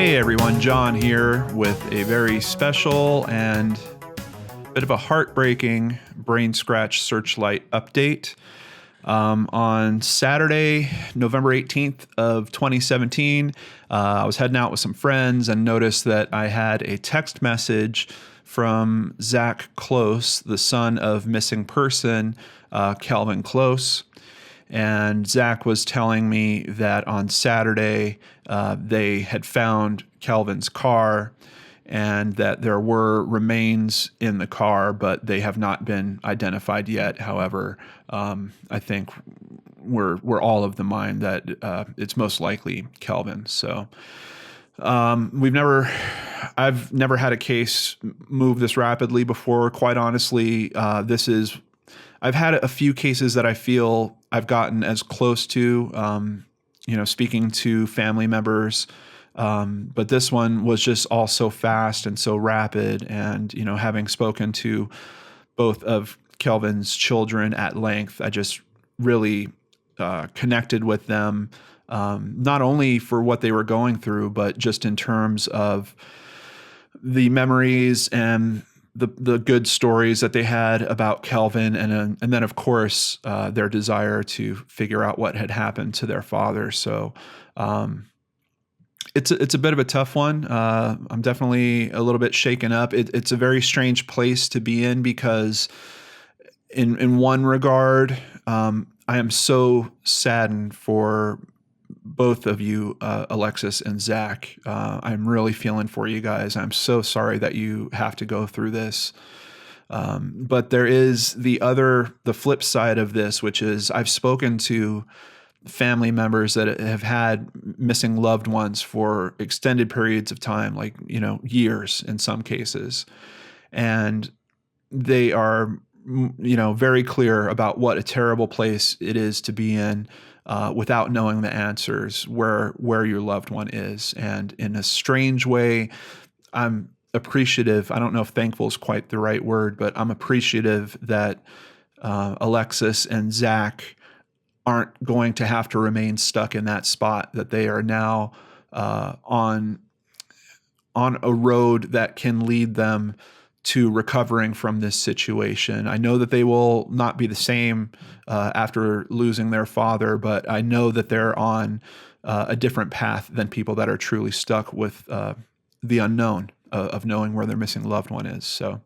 Hey everyone, John here with a very special and bit of a heartbreaking BrainScratch Searchlight update. On Saturday, November 18th of 2017, I was heading out with some friends and noticed that I had a text message from Zach Close, the son of missing person, Kelvin Close. And Zach was telling me that on Saturday, they had found Kelvin's car and that there were remains in the car, but they have not been identified yet. However, I think we're all of the mind that it's most likely Kelvin. So I've never had a case move this rapidly before. Quite honestly, I've had a few cases that I feel I've gotten as close to, speaking to family members. But this one was just all so fast and so rapid. And, having spoken to both of Kelvin's children at length, I just really connected with them, not only for what they were going through, but just in terms of the memories and the good stories that they had about Kelvin, and then of course their desire to figure out what had happened to their father. So it's a bit of a tough one. I'm definitely a little bit shaken up. It's a very strange place to be in because in one regard, I am so saddened for both of you, Alexis and Zach. I'm really feeling for you guys. I'm so sorry that you have to go through this. But there is the flip side of this, which is I've spoken to family members that have had missing loved ones for extended periods of time, like, years in some cases. And they are, very clear about what a terrible place it is to be in, without knowing the answers where your loved one is. And in a strange way, I'm appreciative. I don't know if thankful is quite the right word, but I'm appreciative that Alexis and Zach aren't going to have to remain stuck in that spot, that they are now on a road that can lead them to recovering from this situation. I know that they will not be the same after losing their father, but I know that they're on a different path than people that are truly stuck with the unknown of knowing where their missing loved one is. So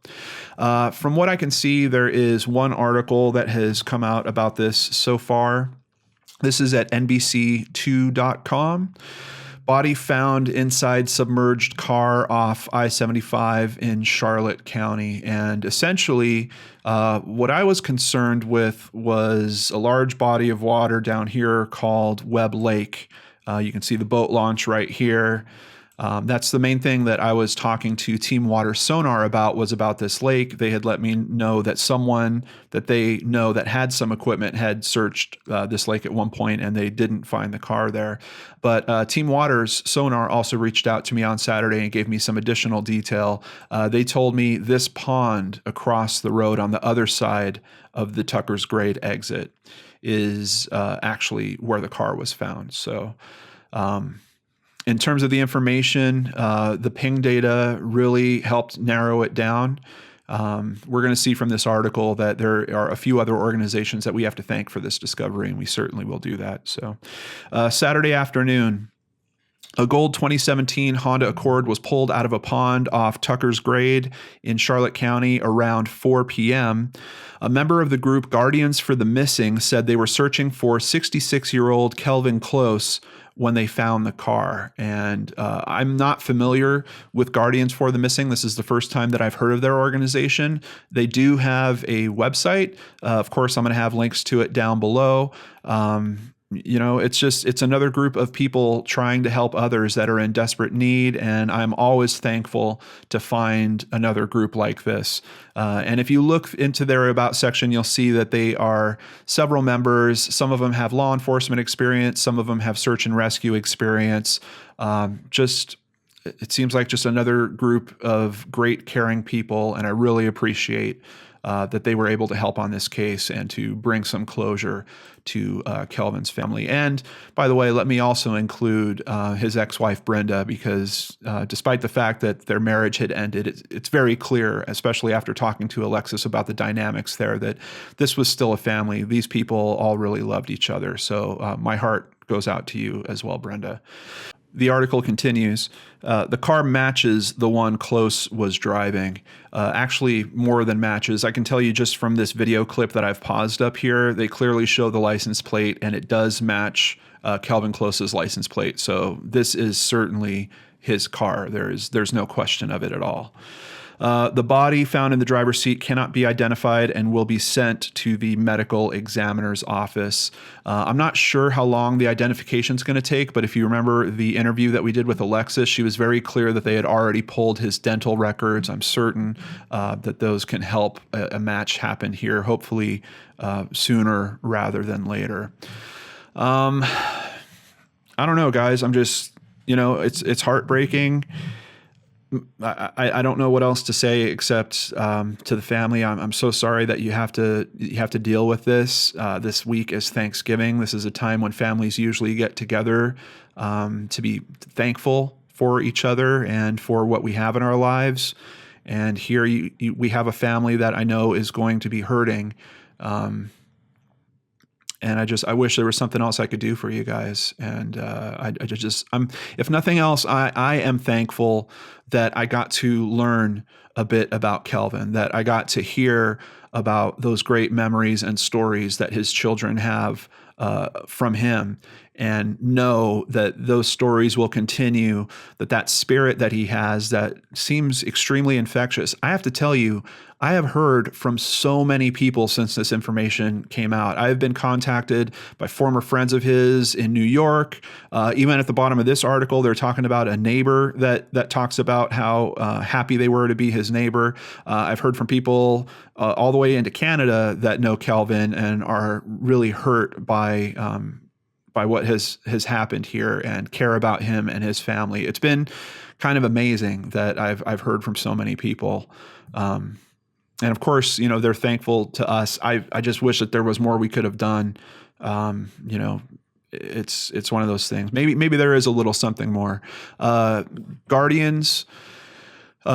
from what I can see, there is one article that has come out about this so far. This is at NBC2.com. Body found inside submerged car off I-75 in Charlotte County. And essentially, what I was concerned with was a large body of water down here called Webb Lake. You can see the boat launch right here. That's the main thing that I was talking to Team Water Sonar about, was about this lake. They had let me know that someone that they know that had some equipment had searched this lake at one point, and they didn't find the car there. But Team Water's Sonar also reached out to me on Saturday and gave me some additional detail. They told me this pond across the road on the other side of the Tucker's Grade exit is actually where the car was found. So in terms of the information, the ping data really helped narrow it down. We're going to see from this article that there are a few other organizations that we have to thank for this discovery, and we certainly will do that. So Saturday afternoon, a gold 2017 Honda Accord was pulled out of a pond off Tucker's Grade in Charlotte County around 4 p.m. A member of the group Guardians for the Missing said they were searching for 66-year-old Kelvin Close when they found the car. And I'm not familiar with Guardians for the Missing. This is the first time that I've heard of their organization. They do have a website. Of course, I'm going to have links to it down below. It's another group of people trying to help others that are in desperate need. And I'm always thankful to find another group like this. And if you look into their About section, you'll see that they are several members. Some of them have law enforcement experience. Some of them have search and rescue experience. It seems like just another group of great, caring people. And I really appreciate that they were able to help on this case and to bring some closure to Kelvin's family. And by the way, let me also include his ex-wife, Brenda, because despite the fact that their marriage had ended, it's very clear, especially after talking to Alexis about the dynamics there, that this was still a family. These people all really loved each other. So my heart goes out to you as well, Brenda. The article continues. The car matches the one Close was driving. Actually, more than matches. I can tell you just from this video clip that I've paused up here, they clearly show the license plate, and it does match Kelvin Close's license plate. So this is certainly his car. There's no question of it at all. The body found in the driver's seat cannot be identified and will be sent to the medical examiner's office. I'm not sure how long the identification is going to take, but if you remember the interview that we did with Alexis, she was very clear that they had already pulled his dental records. I'm certain that those can help a match happen here, hopefully sooner rather than later. I don't know, guys. I'm just, it's heartbreaking. I don't know what else to say except to the family, I'm so sorry that you have to deal with this. This week is Thanksgiving. This is a time when families usually get together to be thankful for each other and for what we have in our lives. And here we have a family that I know is going to be hurting. And I wish there was something else I could do for you guys. And if nothing else, I am thankful that I got to learn a bit about Kelvin, that I got to hear about those great memories and stories that his children have from him, and know that those stories will continue, that spirit that he has that seems extremely infectious. I have to tell you, I have heard from so many people since this information came out. I have been contacted by former friends of his in New York. Even at the bottom of this article, they're talking about a neighbor that talks about how happy they were to be his neighbor. I've heard from people all the way into Canada that know Kelvin and are really hurt by what has happened here and care about him and his family. It's been kind of amazing that I've heard from so many people. And of course, they're thankful to us. I just wish that there was more we could have done. It's one of those things. Maybe there is a little something more. Guardians,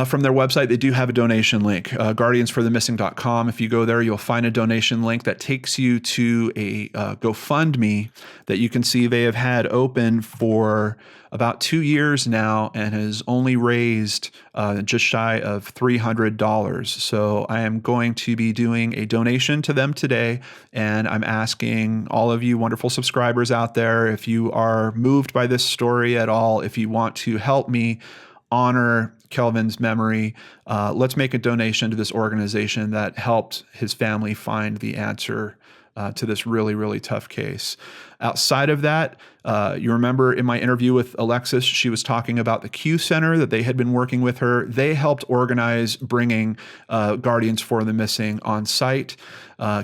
from their website, they do have a donation link, guardiansforthemissing.com. If you go there, you'll find a donation link that takes you to a GoFundMe that you can see they have had open for about 2 years now and has only raised just shy of $300. So I am going to be doing a donation to them today, and I'm asking all of you wonderful subscribers out there, if you are moved by this story at all, if you want to help me honor Kelvin's memory, let's make a donation to this organization that helped his family find the answer to this really, really tough case. Outside of that, you remember in my interview with Alexis, she was talking about the Q Center that they had been working with her. They helped organize bringing Guardians for the Missing on site.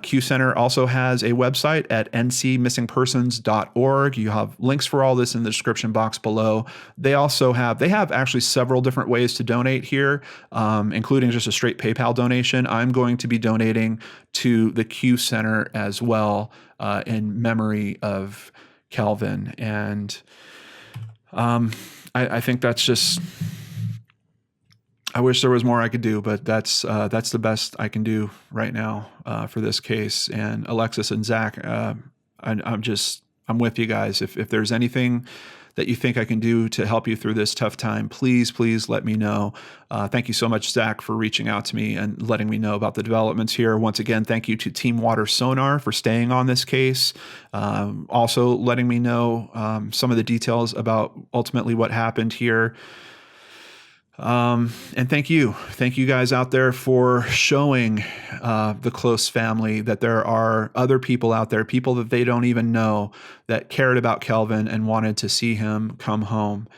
Q Center also has a website at ncmissingpersons.org. You have links for all this in the description box below. They have actually several different ways to donate here, including just a straight PayPal donation. I'm going to be donating to the Q Center as well in memory of Kelvin. And I think that's just, I wish there was more I could do, but that's the best I can do right now for this case. And Alexis and Zach, I'm with you guys. If there's anything that you think I can do to help you through this tough time, please let me know. Thank you so much, Zach, for reaching out to me and letting me know about the developments here. Once again, thank you to Team Water Sonar for staying on this case. Also letting me know some of the details about ultimately what happened here. And thank you guys out there for showing the Close family that there are other people out there, people that they don't even know, that cared about Kelvin and wanted to see him come home,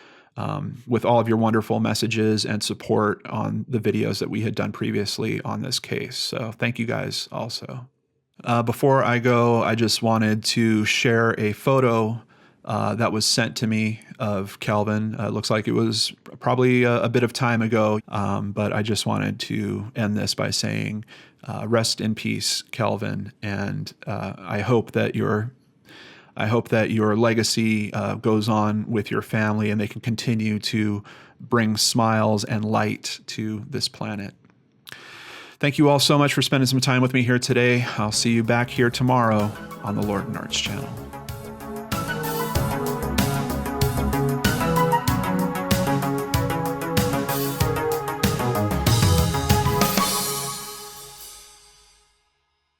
with all of your wonderful messages and support on the videos that we had done previously on this case. So thank you guys also. Before I go, I just wanted to share a photo that was sent to me of Kelvin. It looks like it was probably a bit of time ago, but I just wanted to end this by saying, rest in peace, Kelvin, and I hope that your legacy goes on with your family, and they can continue to bring smiles and light to this planet. Thank you all so much for spending some time with me here today. I'll see you back here tomorrow on the Lord and Arts channel.